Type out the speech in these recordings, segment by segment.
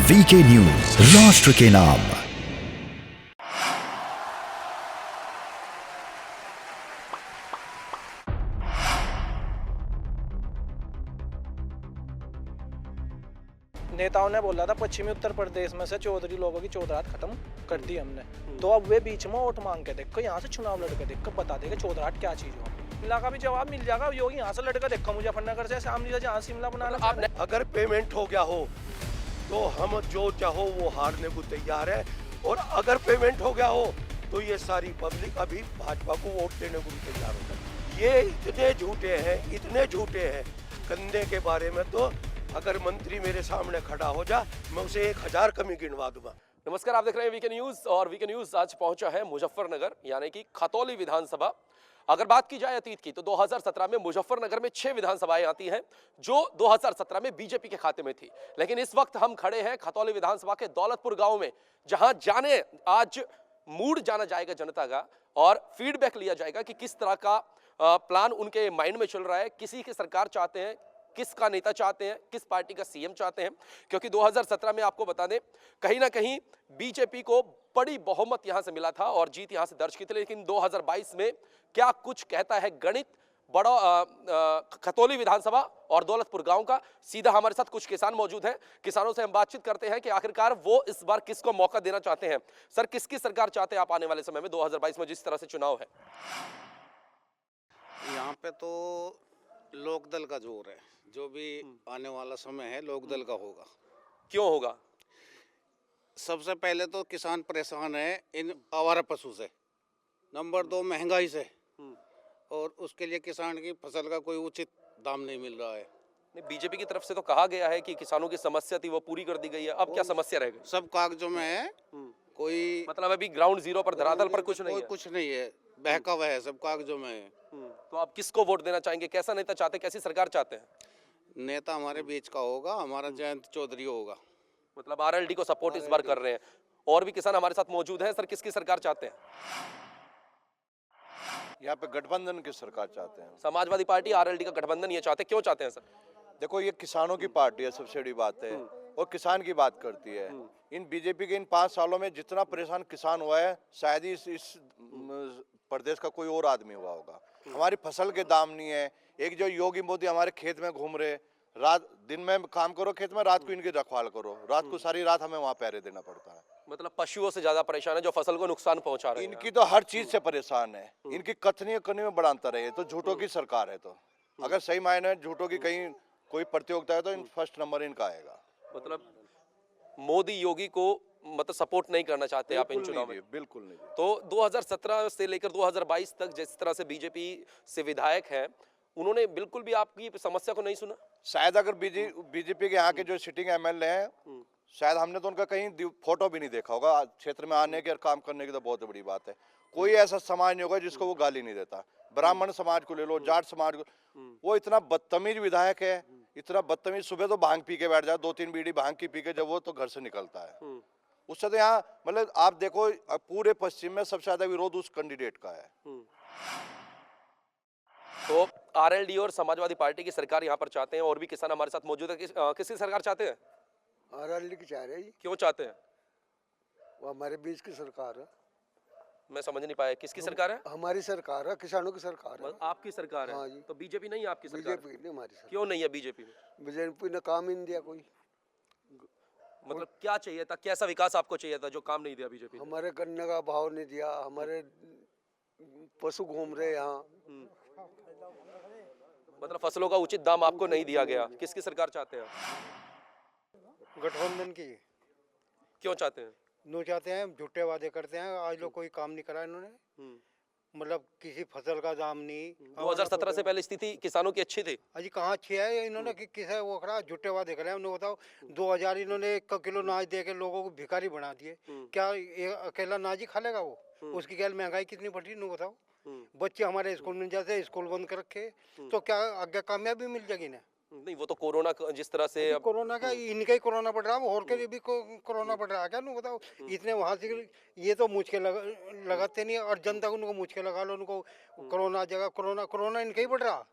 VK news, राष्ट्र के नाम। नेताओं ने बोला था पश्चिमी उत्तर प्रदेश में से चौधरी लोगों की चौधराहट खत्म कर दी हमने, तो अब वे बीच में वोट मांग के देखो, यहाँ से चुनाव लड़के देखो, बता देगा चौधराहट क्या चीज हो। शिमला का भी जवाब मिल जाएगा, योगी यहाँ से लड़का देखो, मुजफ्फरनगर से शामली जहाँ शिमला बनाना। अगर पेमेंट हो गया हो तो हम जो चाहो वो हारने को तैयार है, और अगर पेमेंट हो गया हो तो ये सारी पब्लिक अभी भाजपा को वोट देने को भी तैयार होता है। ये इतने झूठे हैं कंधे के बारे में, तो अगर मंत्री मेरे सामने खड़ा हो जा मैं उसे 1000 कमी गिनवा दूंगा। नमस्कार, आप देख रहे हैं वीके न्यूज और वीके न्यूज आज पहुंचा है मुजफ्फरनगर यानी कि खतौली विधानसभा। अगर बात की जाए अतीत की तो 2017 में मुजफ्फरनगर में 6 विधानसभाएं आती हैं जो 2017 में बीजेपी के खाते में थी, लेकिन इस वक्त हम खड़े हैं खतौली विधानसभा के दौलतपुर गांव में, जहां जाने आज मूड जाना जाएगा जनता का और फीडबैक लिया जाएगा कि किस तरह का प्लान उनके माइंड में चल रहा है, किसी की सरकार चाहते हैं, किसका नेता चाहते हैं, किस पार्टी का सीएम चाहते हैं। क्योंकि 2017 में आपको बता दें कहीं ना कहीं बीजेपी को बड़ी बहुमत यहां से मिला था और जीत यहां से दर्ज की थी, लेकिन 2022 में क्या कुछ कहता है गणित बड़ा खतौली विधानसभा और दौलतपुर गांव का। सीधा हमारे साथ कुछ किसान मौजूद हैं, किसानों से हम बातचीत करते हैं कि आखिरकार वो इस बार किसको मौका देना चाहते हैं। सर, किसकी सरकार चाहते हैं आप आने वाले समय में 2022 में जिस तरह से चुनाव है? यहाँ पे तो लोकदल का जोर है, जो भी आने वाला समय है लोकदल का होगा। क्यों होगा? सबसे पहले तो किसान परेशान है इन आवारा पशु से, नंबर 2 महंगाई से, और उसके लिए किसान की फसल का कोई उचित दाम नहीं मिल रहा है। बीजेपी की तरफ से तो कहा गया है कि किसानों की समस्या थी वो पूरी कर दी गई है, अब क्या समस्या रह गई? सब कागजों में है, कोई मतलब अभी ग्राउंड जीरो पर धरातल पर कुछ नहीं है? कुछ नहीं है, बहकावा है, सब कागजों में है। तो आप किसको वोट देना चाहेंगे? कैसा नेता चाहते हैं, कैसी सरकार चाहते हैं? नेता हमारे बीच का होगा, हमारा जयंत चौधरी होगा। मतलब आरएलडी को सपोर्ट इस बार कर रहे हैं। और भी किसान हमारे साथ मौजूद हैं। सर, किसकी सरकार चाहते हैं? यहाँ पे गठबंधन की सरकार चाहते हैं। समाजवादी पार्टी आरएलडी का गठबंधन ये चाहते हैं, क्यों चाहते हैं सर? देखो, ये किसानों की पार्टी है, सबसे बड़ी बात है, और किसान की बात करती है। इन बीजेपी के इन 5 सालों में जितना परेशान किसान हुआ है शायद ही इस प्रदेश का कोई और आदमी हुआ होगा। हमारी फसल के दाम नहीं है। एक जो योगी मोदी हमारे खेत में घूम रहे, रात दिन में काम करो खेत में, रात को इनकी रखवाल करो, रात को सारी रात हमें वहाँ पहरे देना पड़ता है। मतलब पशुओं से ज्यादा परेशान है जो फसल को नुकसान पहुंचा रहे हैं। इनकी तो हर चीज से परेशान है। इनकी कथनी करने में बड़ा अंतर है। तो झूठों की सरकार है, तो अगर सही मायने झूठों की कहीं कोई प्रतियोगिता है तो इन फर्स्ट नंबर इनका आएगा। मतलब मोदी योगी को मतलब सपोर्ट नहीं करना चाहते आप इन चुनाव में? बिल्कुल नहीं। तो 2017 से लेकर 2022 तक जिस तरह से बीजेपी से विधायक हैं, उन्होंने बिल्कुल भी आपकी समस्या को नहीं सुना? शायद अगर बीजेपी के यहाँ के जो सिटिंग एमएलए हैं, शायद हमने तो उनका कहीं फोटो भी नहीं देखा होगा। क्षेत्र में आने के और काम करने की तो बहुत बड़ी बात है। कोई ऐसा समाज नहीं होगा जिसको वो गाली नहीं देता। ब्राह्मण समाज को ले लो, जाट समाज को, वो इतना बदतमीज विधायक है, इतना बदतमीज। सुबह तो भांग पी के बैठ जाए, 2-3 बीड़ी भांग की पी के जब वो तो घर से निकलता है। उससे तो यहाँ मतलब आप देखो पूरे पश्चिम में सबसे ज्यादा विरोध उस कैंडिडेट का है। तो आरएलडी और समाजवादी पार्टी की सरकार यहाँ पर चाहते हैं। और भी किसान हमारे साथ मौजूद है। किसकी सरकार चाहते हैं? आरएलडी की चाह रहे हैं। क्यों चाहते हैं? वो हमारे बीच की सरकार है। मैं समझ नहीं पाया, किसकी सरकार है? हमारी सरकार है, किसानों की सरकार है। आपकी सरकार है? हाँ जी। तो बीजेपी नहीं है आपकी सरकार? बीजेपी नहीं हमारी सरकार। क्यों नहीं है बीजेपी में? बीजेपी ने काम ही नहीं दिया कोई। मतलब क्या चाहिए था, कैसा विकास आपको चाहिए था जो काम नहीं दिया बीजेपी ने? हमारे गन्ने का भाव नहीं दिया, हमारे पशु घूम रहे यहाँ। मतलब फसलों का उचित दाम आपको नहीं दिया गया। किसकी सरकार चाहते हैं? गठबंधन की। क्यों चाहते हैं? नो चाहते हैं, झूठे वादे करते हैं। आज लोग कोई काम नहीं करा इन्होंने, मतलब किसी फसल का दाम नहीं। 2017 से पहले स्थिति किसानों की अच्छी थी? अजी कहाँ अच्छी है? इन्होंने किसे वो करा, झूठे वादे करे। उन्हें बताओ 2000 इन्होंने 1 किलो अनाज दे के लोगों को भिखारी बना दिए। क्या अकेला अनाज ही खा लेगा वो? उसकी क्या महंगाई कितनी बढ़ी, नो बताओ। बच्चे हमारे स्कूल में जाते, स्कूल बंद कर रखे, तो क्या आगे कामयाबी मिल जाएगी ना? नहीं, वो तो कोरोना जिस तरह से कोरोना का इनका ही कोरोना बढ़ रहा है, और के लिए भी कोरोना बढ़ रहा है क्या? नु बताओ, इतने वहाँ से ये तो मुझ के लगाते नहीं, और जनता को उनको मुझ के लगा लो, उनको कोरोना जगह कोरोना इनका ही बढ़ रहा।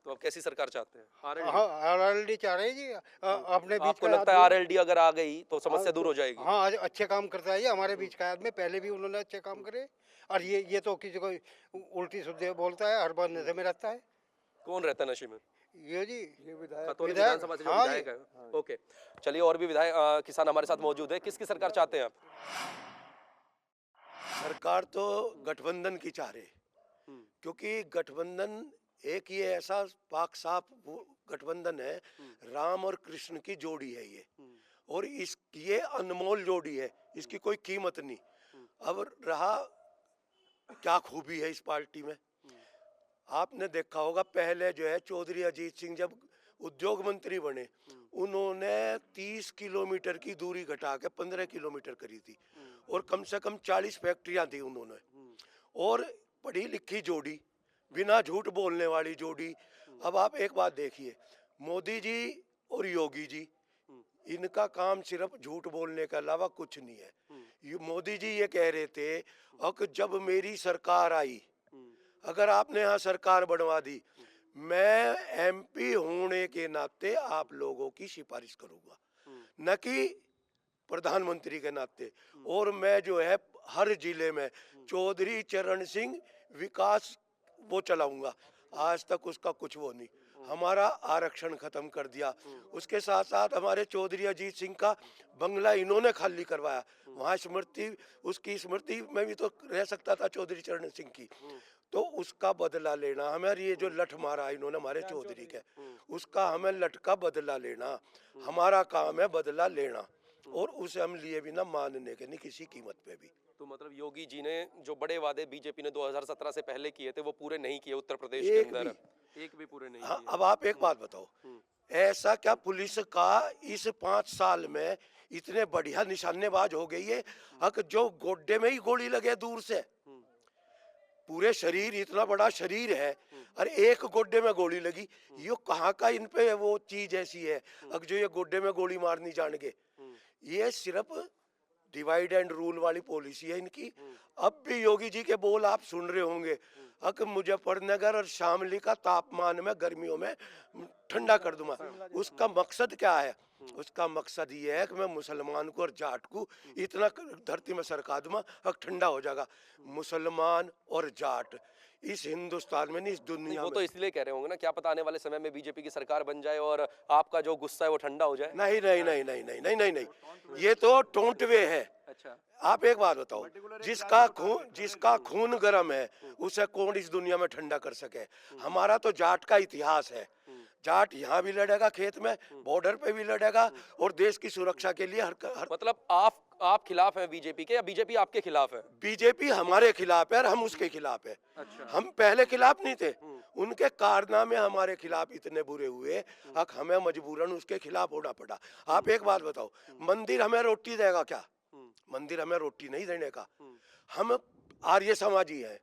तो अब कैसी सरकार चाहते हैं? RLD? हाँ आरएलडी चाह रहे हैं जी अपने बीच आपको का लगता है आदमी- RLD अगर आ गई तो समस्या दूर हो जाएगी? हाँ आज अच्छे काम करता है ये हमारे बीच का आदमी, पहले भी उन्होंने अच्छे काम करे। और ये तो किसी को उल्टी सीधे बोलता है, हर बार नशे में रहता है कौन रहता है नशे में? ये जी। खतौली विधायक, विधानसभा से जो हाँ विधायक है। ओके, चलिए और भी विधायक किसान हमारे साथ मौजूद है। किसकी सरकार चाहते हैं आप? सरकार तो गठबंधन की चाह रहे, क्योंकि गठबंधन एक ये ऐसा पाक साफ वो गठबंधन है, राम और कृष्ण की जोड़ी है ये, और ये अनमोल जोड़ी है, इसकी कोई कीमत नहीं। अब रहा क्या खूबी है इस पार्टी में, आपने देखा होगा पहले जो है चौधरी अजीत सिंह जब उद्योग मंत्री बने, उन्होंने 30 किलोमीटर की दूरी घटा के 15 किलोमीटर करी थी, और कम से कम 40 फैक्ट्रियां थी उन्होंने, और पढ़ी लिखी जोड़ी, बिना झूठ बोलने वाली जोड़ी। अब आप एक बात देखिए, मोदी जी और योगी जी, इनका काम सिर्फ झूठ बोलने के अलावा कुछ नहीं है। मोदी जी ये कह रहे थे कि जब मेरी सरकार आई, अगर आपने यहाँ सरकार बनवा दी, मैं MP होने के नाते आप लोगों की सिफारिश करूंगा, न कि प्रधानमंत्री के नाते, और मैं जो है हर जिले में चौधरी चरण सिंह विकास वो चलाऊंगा। आज तक उसका कुछ वो नहीं, हमारा आरक्षण खत्म कर दिया। उसके साथ साथ हमारे चौधरी अजीत सिंह का बंगला इन्होंने खाली करवाया, वहाँ स्मृति, उसकी स्मृति में भी तो रह सकता था चौधरी चरण सिंह की, तो उसका बदला लेना, हमें ये जो लठ मारा इन्होंने हमारे चौधरी के, उसका हमें लठ का बदला लेना, हमारा काम है बदला लेना, और उसे हम लिए बिना मानने के नहीं किसी कीमत पे भी। तो मतलब योगी जी ने जो बड़े वादे बीजेपी ने 2017 से पहले किए थे वो पूरे नहीं किए उत्तर प्रदेश के अंदर, एक भी पूरे नहीं हाँ, किए। अब आप एक बात बताओ, ऐसा क्या पुलिस का इस 5 साल में इतने बढ़िया निशानेबाज हो गई है, जो गोड्डे में ही गोली लगे दूर से, पूरे शरीर, इतना बड़ा शरीर है, और एक गोड्डे में गोली लगी, ये कहाँ का इन पे वो चीज ऐसी है जो ये गोड्डे में गोली मारनी जान के। ये सिर्फ डिवाइड एंड रूल वाली पॉलिसी है इनकी। अब भी योगी जी के बोल आप सुन रहे होंगे, मुजफ्फरनगर और शामली का तापमान में गर्मियों में ठंडा कर दूंगा। उसका मकसद क्या है? उसका मकसद ये है कि मैं मुसलमान को और जाट को इतना धरती में सरका दूंगा, अब ठंडा हो जाएगा। मुसलमान और जाट इस हिंदुस्तान में नहीं, इस दुनिया वो में। तो इसलिए कह रहे होंगे ना, क्या पता आने वाले समय में बीजेपी की सरकार बन जाए और आपका जो गुस्सा है वो ठंडा हो जाए। नहीं नहीं नहीं नहीं नहीं नहीं नहीं नहीं, ये तो टोंटवे है। अच्छा, आप एक बात बताओ, जिसका खून गर्म है उसे कौन इस दुनिया में ठंडा कर सके? हमारा तो जाट का इतिहास है, जाट यहाँ भी लड़ेगा, खेत में बॉर्डर पे भी लड़ेगा, और देश की सुरक्षा के लिए हर मतलब आप खिलाफ हैं बीजेपी के या बीजेपी आपके खिलाफ है? बीजेपी हमारे खिलाफ है और हम उसके खिलाफ है। अच्छा। हम पहले खिलाफ नहीं थे, उनके कारनामे हमारे खिलाफ इतने बुरे हुए, हमें मजबूरन उसके खिलाफ होना पड़ा। आप एक बात बताओ, मंदिर हमें रोटी देगा क्या? मंदिर हमें रोटी नहीं देने का। हम आर्य समाजी हैं,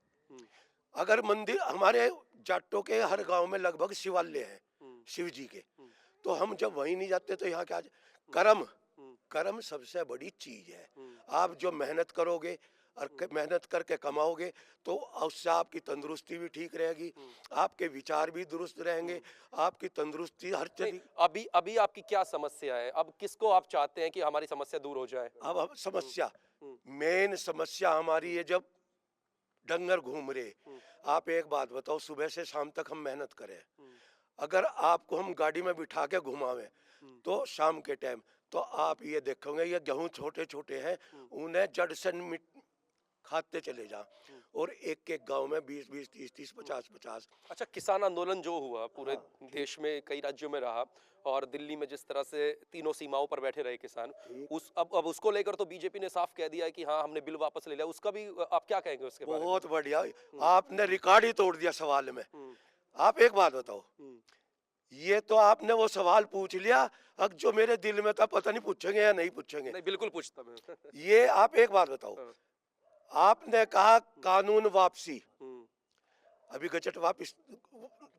अगर मंदिर, हमारे जाटों के हर गांव में लगभग शिवालय हैं शिव जी के, तो हम जब वहीं नहीं जाते तो यहाँ क्या? कर्म सबसे बड़ी चीज है। आप जो मेहनत करोगे और मेहनत करके कमाओगे तो उससे आपकी तंदुरुस्ती भी ठीक रहेगी, आपके विचार भी दुरुस्त रहेंगे, आपकी तंदुरुस्ती हर चीज। अभी आपकी क्या समस्या है? अब किसको आप चाहते हैं कि हमारी समस्या दूर हो जाए? अब हम समस्या, मेन समस्या हमारी है जब डंगर घूम रहे। आप एक बात बताओ, सुबह से शाम तक हम मेहनत करें, अगर आपको हम गाड़ी में बिठा के घुमावे तो शाम के टाइम, तो आप ये देखोगे ये गेहूं छोटे छोटे हैं, उन्हें जड़ से खाते चले जा, और एक एक गांव में 20-20, 30-30, 50-50। अच्छा, किसान आंदोलन जो हुआ पूरे देश में कई राज्यों में रहा, और दिल्ली में जिस तरह से तीनों सीमाओं पर बैठे रहे किसान, अब उसको लेकर तो बीजेपी ने साफ कह दिया है कि हाँ हमने बिल वापस ले लिया। उसका भी आप क्या कहेंगे उसके बारे में? बहुत बढ़िया, आपने रिकॉर्ड ही तोड़ दिया सवाल में। आप एक बात बताओ, ये तो आपने वो सवाल पूछ लिया अब जो मेरे दिल में था, पता नहीं पूछेंगे या नहीं पूछेंगे। नहीं, बिल्कुल पूछता मैं। ये आप एक बात बताओ, आपने कहा कानून वापसी, अभी गजट वापस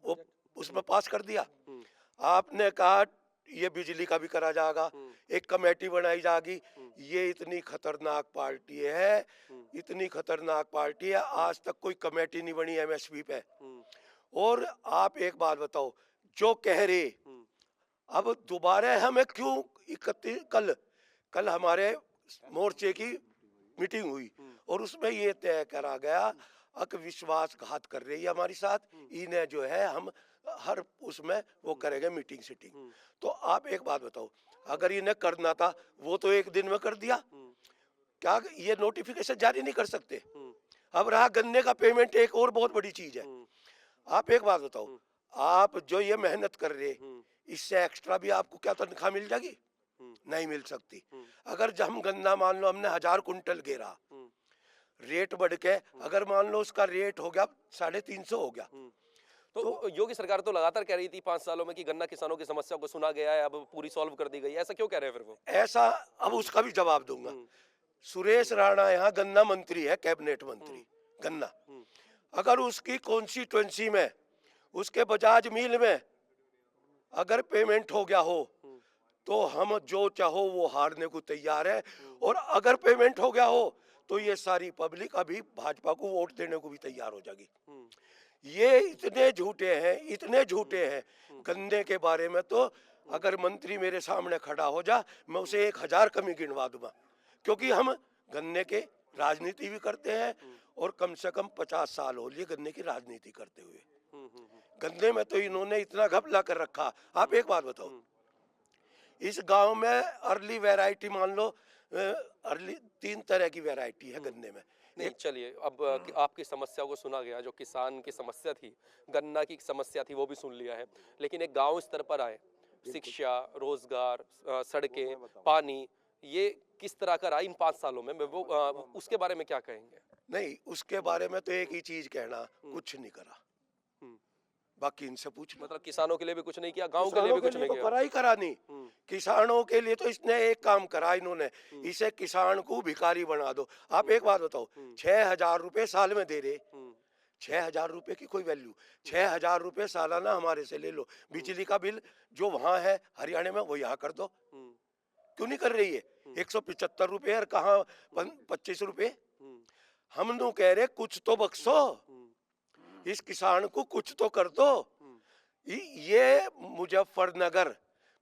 वो उसमें पास कर दिया। आपने कहा ये बिजली का भी करा जाएगा, एक कमेटी बनाई जाएगी। ये इतनी खतरनाक पार्टी है, इतनी खतरनाक पार्टी है, आज तक कोई कमेटी नहीं बनी MSP पे, और आप एक बात बताओ, जो कह रहे अब दोबारा हमें क्यों 31 कल हमारे मोर्चे की मीटिंग हुई और उसमें ये तय करा गया अक विश्वासघात कर रही है हमारे साथ, इन्हें जो है हम हर उसमें वो करेंगे मीटिंग सीटिंग। तो आप एक बात बताओ, अगर इन्हें करना था वो तो एक दिन में कर दिया, क्या ये नोटिफिकेशन जारी नहीं कर सकते? अब रहा गन्ने का पेमेंट, एक और बहुत बड़ी चीज है। आप एक बात बताओ, आप जो ये मेहनत कर रहे इससे एक्स्ट्रा भी आपको क्या तनख्वाह मिल जाएगी? नहीं मिल सकती। अगर जब हम गन्ना मान लो हमने 1000 कुंटल गेरा, रेट बढ़ के अगर मान लो उसका रेट हो गया 350 हो गया, तो योगी सरकार तो लगातार कह रही थी 5 सालों में कि गन्ना किसानों की समस्या को सुना गया है, अब पूरी सॉल्व कर दी गई है, ऐसा क्यों कह रहे हैं फिर वो? ऐसा अब उसका भी जवाब दूंगा। सुरेश राणा यहाँ गन्ना मंत्री है, कैबिनेट मंत्री गन्ना, अगर उसकी कॉन्स्टिट्यूएंसी में उसके बजाज मिल में अगर पेमेंट हो गया हो तो हम जो चाहो वो हारने को तैयार है, और अगर पेमेंट हो गया हो तो ये सारी पब्लिक अभी भाजपा को वोट देने को भी तैयार हो जाएगी। ये इतने झूठे हैं गन्ने के बारे में। तो अगर मंत्री मेरे सामने खड़ा हो जा, मैं उसे 1000 कमी गिनवा दूंगा, क्योंकि हम गन्ने के राजनीति भी करते हैं और कम से कम 50 साल हो लिए गन्ने की राजनीति करते हुए। गन्ने में तो इन्होंने इतना घपला कर रखा। आप एक बात बताओ, इस गांव में अर्ली वैरायटी मान लो, अर्ली 3 तरह की वैरायटी है गन्ने में। नहीं चलिए, अब आपकी समस्या को सुना गया, जो किसान की समस्या थी, गन्ना की समस्या थी, वो भी सुन लिया है, लेकिन एक गांव स्तर पर आए, शिक्षा, रोजगार, सड़कें, पानी, ये किस तरह का रहा इन 5 सालों में, वो उसके बारे में क्या कहेंगे? नहीं, उसके बारे में तो एक ही चीज कहना, कुछ नहीं करा। बाकी इनसे पूछ लो। मतलब किसानों के लिए भी कुछ नहीं किया, गांव के लिए भी कुछ नहीं किया? करा ही करा नहीं। किसानों के लिए तो इसने एक काम करा इन्होंने, इसे किसान को भिखारी बना दो। आप एक बात बताओ, 6000 रुपए साल में दे रहे, 6000 रुपए की कोई वैल्यू, 6000 रुपए सालाना हमारे से ले लो। बिजली का बिल जो वहां है हरियाणा में वो यहाँ कर दो, क्यों नहीं कर रही है? 175 रुपए और कहाँ 25 रुपए। हम तो कह रहे कुछ तो बख्शो, इस किसान को कुछ तो कर दो। ये मुजफ्फरनगर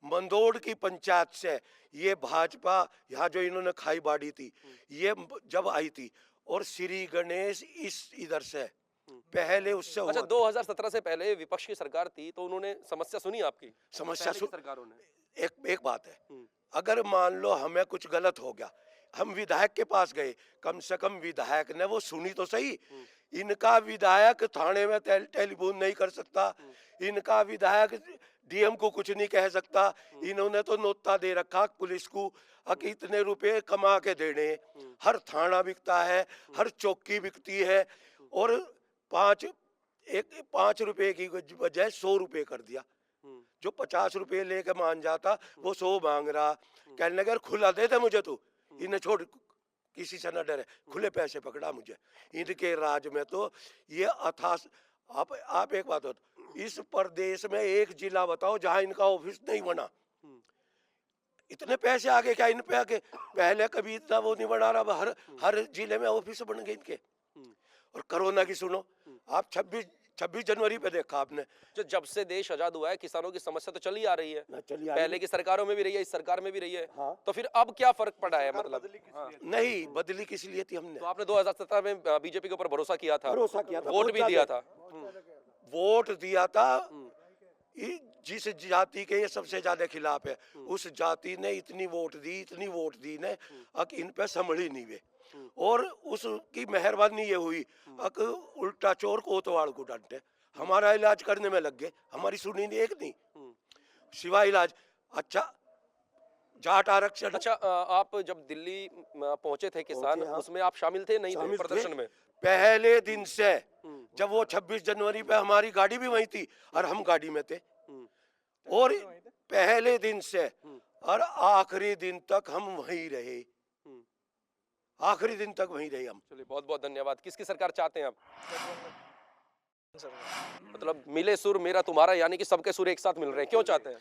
मंदोड़ की पंचायत से ये भाजपा यहाँ जो इन्होंने खाई बाड़ी थी, ये जब आई थी, और श्री गणेश इस इधर से पहले उससे अच्छा, 2017 से पहले विपक्ष की सरकार थी, तो उन्होंने समस्या सुनी आपकी? समस्या सरकारों ने एक बात है, अगर मान लो हमें कुछ गलत हो गया, हम विधायक के पास गए, कम से कम विधायक ने वो सुनी तो सही। इनका विधायक थाने में टेलीफोन नहीं कर सकता, इनका विधायक डीएम को कुछ नहीं कह सकता। इन्होंने तो नोटा दे रखा पुलिस को कि इतने रुपए कमा के देने। हर थाना बिकता है, हर चौकी बिकती है, और 5 रुपए की बजाय 100 रुपए कर दिया। जो 50 रुपए लेके मान जाता वो 100 मांग रहा। कहने लगे खुला दे दे मुझे, तू इन्हें छोड़, किसी से न डरे, खुले पैसे पकड़ा मुझे। इनके राज में तो ये अथास। आप एक बात बताओ, इस प्रदेश में एक जिला बताओ जहां इनका ऑफिस नहीं बना। इतने पैसे आगे क्या इन पे आके, पहले कभी इतना वो नहीं बना रहा, हर जिले में ऑफिस बन गए इनके। और कोरोना की सुनो, आप 26 जनवरी पे देखा आपने, जब से देश आजाद हुआ है किसानों की समस्या तो चली आ रही है, पहले की सरकारों में भी रही है, इस सरकार में भी रही है। हाँ। तो फिर अब क्या फर्क पड़ा है? मतलब नहीं बदली किस लिए थी हमने? तो आपने 2017 में बीजेपी के ऊपर भरोसा किया था, वोट भी दिया था। वोट दिया था, जिस जाति के ये सबसे ज्यादा खिलाफ है, उस जाति ने इतनी वोट दी ने, अब इन पे संभली नहीं वे। और उसकी मेहरबानी ये हुई अक उल्टा चोर कोतवाल को डांटे, हमारा इलाज करने में लग गए, हमारी सुनी नहीं, एक नहीं सिवा इलाज। अच्छा, जाट आरक्षण। अच्छा, आप जब दिल्ली पहुंचे थे किसान, उसमें आप शामिल थे? नहीं थे प्रदर्शन में? पहले दिन से, जब वो 26 जनवरी पे हमारी गाड़ी भी वही थी और हम गाड़ी में थे, और पहले दिन से और आखिरी दिन तक हम वहीं रहे, आखिरी दिन तक वहीं रहे हम। चलिए, बहुत बहुत धन्यवाद। किसकी सरकार चाहते हैं आप? मतलब मिले सुर मेरा तुम्हारा, यानी कि सबके सुर एक साथ मिल रहे हैं, क्यों चाहते हैं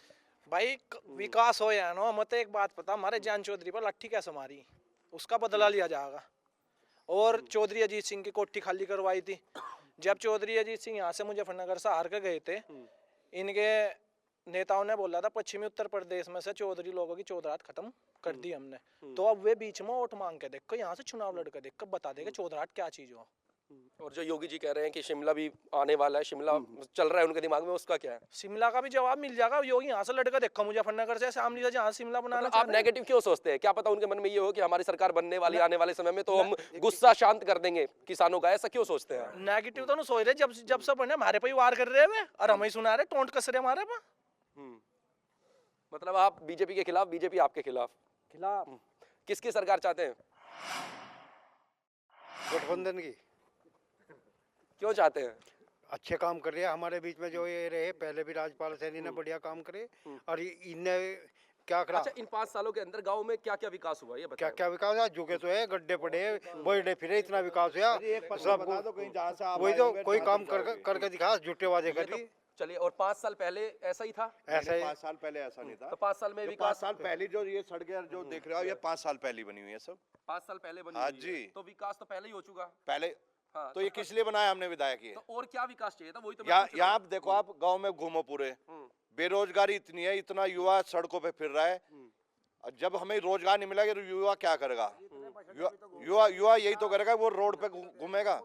भाई? विकास हो या ना, मत एक बात पता, हमारे जान चौधरी पर लाठी कैसे मारी, उसका बदला लिया जाएगा। और चौधरी अजीत सिंह की कोठी खाली करवाई थी, जब चौधरी अजीत सिंह यहाँ से मुजफ्फरनगर से हार के गए थे, इनके नेताओं ने बोला था पश्चिमी उत्तर प्रदेश में से चौधरी लोगों की चौधराहट खत्म कर दी हमने, तो अब वे बीच में वोट मांग के देखो, यहाँ से चुनाव लड़ के देखो, बता देगा चौधराहट क्या चीज हो। और जो योगी जी कह रहे हैं कि शिमला भी आने वाला है, शिमला चल रहा है उनके दिमाग में, उसका क्या है? शिमला का भी जवाब मिल जाएगा, योगी यहाँ से लड़कर देखो मुजफ्फरनगर से सामने से जहाँ शिमला बनाना मतलब आप नेगेटिव क्यों सोचते हैं? क्या पता उनके मन में ये हो कि हमारी सरकार बनने वाली आने वाले समय में तो हम गुस्सा शांत कर देंगे किसानों का, ऐसा क्यों सोचते हैं? नेगेटिव तो नहीं सोच रहे, जब सब बने हमारे पे ही वार कर रहे हैं और हमें सुना रहे, टोंट कस रहे हमारे पे। मतलब आप बीजेपी के खिलाफ, बीजेपी आपके खिलाफ? किसकी सरकार चाहते हैं? गठबंधन की। क्यों चाहते हैं? अच्छे काम कर रहे हैं हमारे बीच में, जो ये रहे पहले भी राजपाल सैनी ने बढ़िया काम करे, और इनने क्या करा। अच्छा, इन 5 सालों के अंदर गांव में क्या क्या विकास हुआ ये क्या बताओ। क्या विकास हुआ? झुके तो है, गड्ढे पड़े, बड़े फिरे, इतना विकास हुआ सब। वही तो कोई काम करके दिखा, झूठे वादे कर रही। चलिए, और 5 साल पहले ऐसा ही था? ऐसा ही 5 साल पहले ऐसा नहीं था। तो 5 साल में जो विकास 5 साल पहले जो ये सड़कें जो देख रहे हो, ये 5 साल पहले बनी हुई है सब। 5 साल पहले बनी हाँ हुई है। जी। तो विकास तो पहले ही हो चुका। पहले हाँ, तो ये किस लिए बनाया हमने विधायक ये? तो और क्या विकास चाहिए था, वही तो मैं यहाँ पूछ रहा हूँ। आप देखो, आप गांव में घूमो पूरे, बेरोजगारी इतनी है, इतना युवा सड़कों पे फिर रहा है। और जब हमें रोजगार नहीं मिलेगा तो युवा क्या करेगा? युवा यही तो करेगा, वो रोड पे घूमेगा।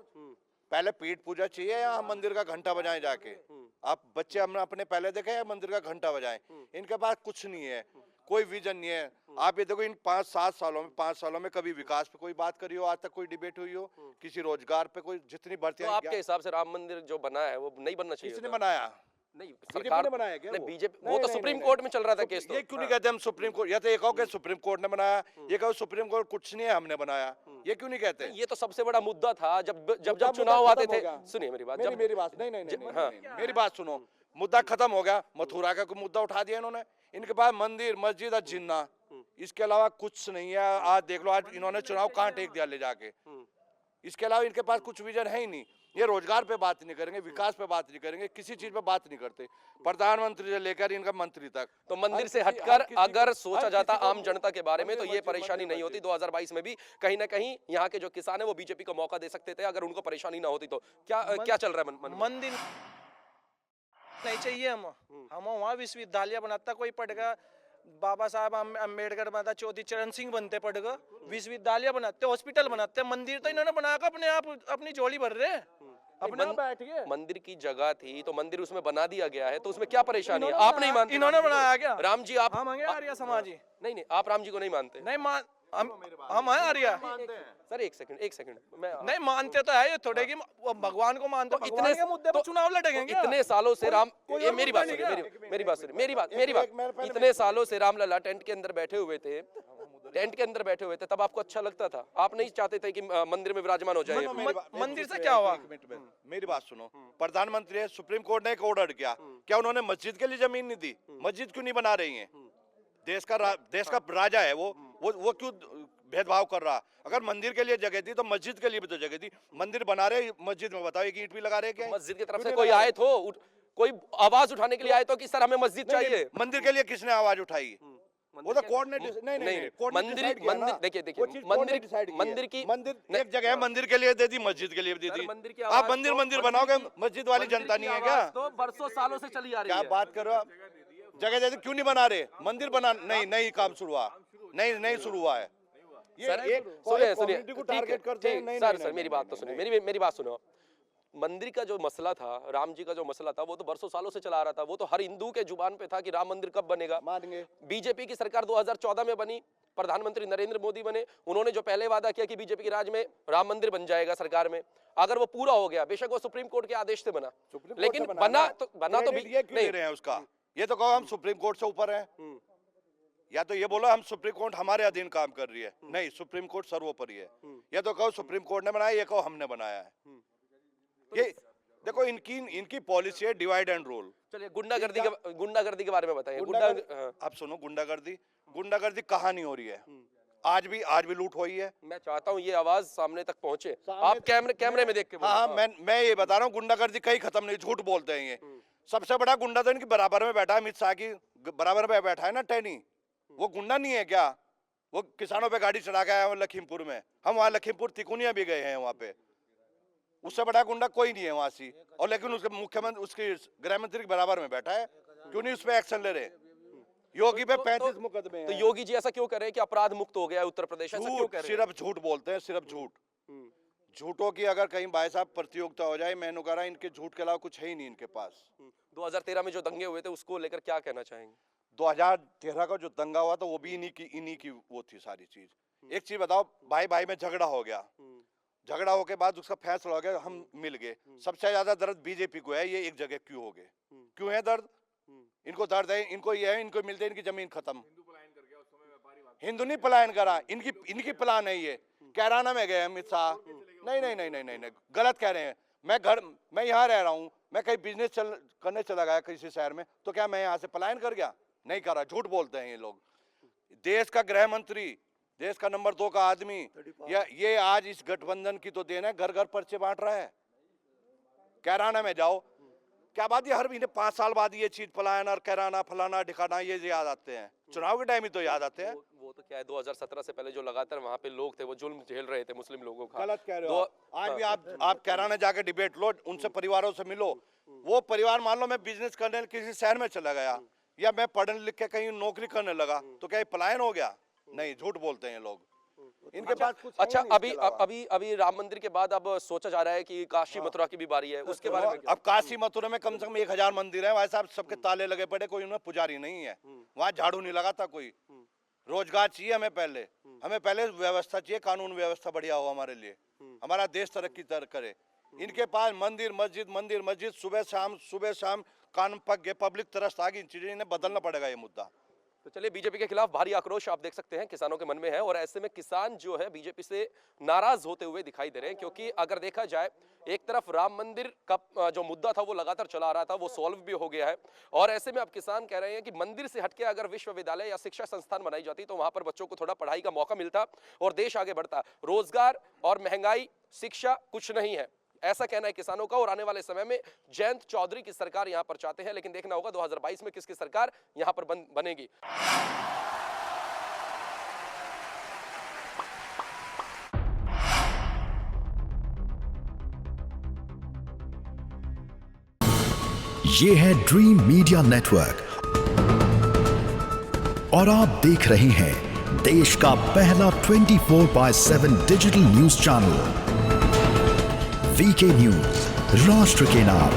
पहले पीठ पूजा चाहिए या हम मंदिर का घंटा बजाएं जाके? आप बच्चे हमने अपने पहले देखे या मंदिर का घंटा बजाएं? इनके पास कुछ नहीं है, कोई विजन नहीं है। आप ये देखो, इन 5-7 सालों में, 5 सालों में कभी विकास पे कोई बात करी हो? आज तक कोई डिबेट हुई हो? किसी रोजगार पे कोई जितनी तो भर्तियां आपके हिसाब से राम मंदिर जो बना है वो नहीं बनना चाहिए किसने था? बनाया? नहीं, बीजेपी सरकार ने बनाया क्या? नहीं, वो? बीजेपी, वो नहीं, तो नहीं, सुप्रीम नहीं, कोर्ट में चल रहा था केस। ये क्यों नहीं कहते हम सुप्रीम कोर्ट? या तो ये कहो कि सुप्रीम कोर्ट ने बनाया, ये कहो सुप्रीम कोर्ट कुछ नहीं है हमने बनाया, ये क्यों नहीं कहते? ये तो सबसे बड़ा मुद्दा था जब मुद्दा चुनाव आते खत्म थे। हो गया। सुनिए मेरी बात, मेरी बात नहीं नहीं नहीं, हाँ। नहीं, मेरी बात सुनो। मुद्दा खत्म हो गया, मथुरा का कोई मुद्दा उठा दिया इन्होंने। इनके पास मंदिर, मस्जिद और जिन्ना, इसके अलावा कुछ नहीं है। आज देख लो, आज इन्होंने चुनाव कहाँ टेक दिया ले जाके। इसके अलावा इनके पास कुछ विजन है ही नहीं। ये रोजगार पे बात नहीं करेंगे, विकास पे बात नहीं करेंगे, किसी चीज पे बात नहीं करते, प्रधानमंत्री से लेकर इनका मंत्री तक। तो मंदिर से हटकर अगर सोचा जाता आम जनता के बारे में तो ये परेशानी नहीं होती। 2022 में भी कहीं ना कहीं यहाँ के जो किसान है वो बीजेपी को मौका दे सकते थे, अगर उनको परेशानी ना होती तो। क्या चल रहा है मन में? मंदिर नहीं चाहिए हम वहाँ विश्वविद्यालय बनाता, कोई पढ़ेगा, बाबा साहब अम्बेडकर माता चौधरी चरण सिंह बनते, पढ़ेगा, विश्वविद्यालय बनाते, हॉस्पिटल बनाते, मंदिर तो इन्होंने बनाकर अपने आप अपनी झोली भर रहे हैं। अपने आप बैठ गए। मंदिर की जगह थी तो मंदिर उसमें बना दिया गया है, तो उसमें क्या परेशानी है? आप नहीं मानते? इन्होंने बनाया क्या? राम जी आप? हम हैं आर्य समाजी। नहीं, आप राम जी को नहीं मानते? नहीं हम हैं आर्य। सर एक सेकंड मैं नहीं मानते तो है, ये थोड़े की भगवान को मानते, तो इतने के मुद्दे पे चुनाव लड़ेंगे क्या? इतने सालों से राम, कोई ये और मेरी मुद्दा बात नहीं सुनिए, क्या? मेरी बात सुनिए, मेरी बात। इतने सालों से रामलला टेंट के अंदर बैठे हुए थे, टेंट के अंदर बैठे हुए थे, तब आपको अच्छा लगता था? आप नहीं चाहते थे कि मंदिर में विराजमान हो जाए? मंदिर से क्या हुआ? मेरी बात सुनो, प्रधानमंत्री है, सुप्रीम कोर्ट ने एक ऑर्डर किया, क्या उन्होंने मस्जिद के लिए जमीन नहीं दी? मस्जिद क्यों नहीं बना रही है? देश का राजा है वो क्यों भेदभाव कर रहा? अगर मंदिर के लिए जगह थी तो मस्जिद के लिए भी तो जगह थी। मंदिर बना रहे, मस्जिद में बताओ एक ईंट भी लगा रहे क्या? मस्जिद की तरफ से कोई आए तो कोई आवाज उठाने के लिए आए तो कि सर हमें मस्जिद चाहिए? मंदिर के लिए किसने आवाज उठाई? वो तो कोर्ट ने नहीं कोर्ट ने decide किया ना। देखिए वो चीज कोर्ट ने decide की है। मंदिर एक जगह है, मंदिर के लिए दे दी, मस्जिद के लिए भी दे दी। आप मंदिर बनाओगे, मस्जिद वाली जनता नहीं है क्या? तो बरसों सालों से चली आ रही क्या है। बात कर रहे हो आप? जगह जगह क्यों नहीं बना रहे? मंदिर बना नहीं काम शुरू हुआ, नहीं शुरू हुआ है। ये एक सुनिए community को टारगेट करते हैं। नहीं सर मेरी बात तो सुनिए, मेरी बात सुनो। मंदिर का जो मसला था, राम जी का जो मसला था, वो तो बरसों सालों से चला आ रहा था। वो तो हर हिंदू के जुबान पे था कि राम मंदिर कब बनेगा। मानेंगे। बीजेपी की सरकार 2014 में बनी, प्रधानमंत्री नरेंद्र मोदी बने, उन्होंने जो पहले वादा किया कि बीजेपी के राज में राम मंदिर बन जाएगा सरकार में, अगर वो पूरा हो गया, बेशक वो सुप्रीम कोर्ट के आदेश से बना, लेकिन बना तो ये क्यों ले रहे हैं उसका? ये तो कहो हम सुप्रीम कोर्ट से ऊपर हैं, या तो ये बोलो हम सुप्रीम कोर्ट हमारे अधीन काम कर रही है। नहीं, सुप्रीम कोर्ट सर्वोपरि है। या तो कहो सुप्रीम कोर्ट ने बनाया, ये कहो हमने बनाया है। ये देखो इनकी पॉलिसी है डिवाइड एंड रूल। चलिए गुंडागर्दी के बारे में बताइए। आप सुनो, गुंडागर्दी कहाँ नहीं हो रही है? आज भी लूट हुई है। मैं चाहता हूँ ये आवाज सामने तक पहुंचे, आप कैमरे में देख के हाँ, मैं ये बता रहा हूँ, गुंडागर्दी कहीं खत्म नहीं, झूठ बोलते हैं ये। सबसे बड़ा गुंडा तो इनकी बराबर में बैठा है, अमित शाह की बराबर में बैठा है ना टैनी। वो गुंडा नहीं है क्या? वो किसानों पे गाड़ी चढ़ा के आया लखीमपुर में। हम वहाँ लखीमपुर तिकोनिया भी गए हैं, वहाँ पे उससे बड़ा गुंडा कोई नहीं है वहां से, और लेकिन उसके मुख्यमंत्री उसके गृह मंत्री के बराबर में बैठा है, क्यों नहीं उस पर एक्शन ले रहे? योगी पे 35 मुकदमे हैं। तो योगी जी ऐसा क्यों कर रहे हैं कि अपराध मुक्त हो गया है उत्तर प्रदेश, ऐसा क्यों कह रहे हैं? सिर्फ झूठ बोलते हैं, सिर्फ झूठ। झूठों की अगर कहीं भाई साहब प्रतियोगिता हो जाए, मैंने कहा इनके झूठ के अलावा कुछ है ही नहीं इनके पास। 2013 में जो दंगे हुए थे उसको लेकर क्या कहना चाहेंगे? 2013 का जो दंगा हुआ था वो भी इन्हीं की वो थी सारी चीज। एक चीज बताओ, भाई भाई में झगड़ा हो गया, झगड़ा हो के बाद उसका फैसला हो गया, हम मिल गए। सबसे ज्यादा दर्द बीजेपी को है, ये एक जगह क्यों हो गए? क्यों है दर्द? इनको दर्द है, इनको ये है, इनको मिलते इनकी जमीन खत्म। हिंदू नहीं पलायन करा, इनकी प्लान है ये। कैराना में गए अमित शाह, नहीं नहीं नहीं नहीं नहीं, गलत कह रहे हैं। मैं यहाँ रह रहा हूँ, मैं कहीं बिजनेस करने चला गया किसी शहर में, तो क्या मैं यहाँ से पलायन कर गया? नहीं करा। झूठ बोलते हैं ये लोग। देश का गृह मंत्री, देश का नंबर 2 का आदमी, ये आज इस गठबंधन की तो देन है, घर घर पर्चे बांट रहा है। कैराना में जाओ, क्या बात, ये हर महीने 5 साल बाद ये चीज पलायन और कैराना फलाना ठिकाना ये याद आते हैं। चुनाव के टाइम ही तो याद आते हैं। वो तो क्या है, 2017 से पहले जो लगातार वहां पे लोग थे वो जुल्म झेल रहे थे मुस्लिम लोगों का। गलत कह रहे हो। आज भी आप कैराना जाके डिबेट लो, उनसे परिवारों से मिलो। वो परिवार, मान लो मैं बिजनेस करने किसी शहर में चला गया, या मैं पढ़ने लिख के कहीं नौकरी करने लगा, तो क्या ये पलायन हो गया? नहीं, झूठ बोलते हैं लोग। इनके पास कुछ अच्छा, है नहीं इसके अलावा। अभी राम मंदिर के बाद अब सोचा जा रहा है कि काशी मथुरा की भी बारी है, उसके बारे में क्या? अब काशी मथुरा में कम से कम 1000 मंदिर है भाई साहब, सबके ताले लगे पड़े, कोई उनमें पुजारी नहीं है। वहाँ झाड़ू नहीं लगाता कोई। रोजगार चाहिए हमें पहले व्यवस्था चाहिए, कानून व्यवस्था बढ़िया हो हमारे लिए, हमारा देश तरक्की करे। इनके पास मंदिर मस्जिद सुबह शाम कान पक गए, पब्लिक तरस आ गई। इन चीजें इन्हें बदलना पड़ेगा ये मुद्दा। तो चलिए, बीजेपी के खिलाफ भारी आक्रोश आप देख सकते हैं किसानों के मन में है, और ऐसे में किसान जो है बीजेपी से नाराज होते हुए दिखाई दे रहे हैं, क्योंकि अगर देखा जाए एक तरफ राम मंदिर का जो मुद्दा था वो लगातार चला आ रहा था, वो सॉल्व भी हो गया है, और ऐसे में अब किसान कह रहे हैं कि मंदिर से हटके अगर विश्वविद्यालय या शिक्षा संस्थान बनाई जाती तो वहां पर बच्चों को थोड़ा पढ़ाई का मौका मिलता और देश आगे बढ़ता। रोजगार और महंगाई, शिक्षा कुछ नहीं है, ऐसा कहना है किसानों का। और आने वाले समय में जयंत चौधरी की सरकार यहां पर चाहते हैं, लेकिन देखना होगा 2022 में किसकी सरकार यहां पर बनेगी। ये है ड्रीम मीडिया नेटवर्क और आप देख रहे हैं देश का पहला 24/7 digital news channel VK news, राष्ट्र के नाम।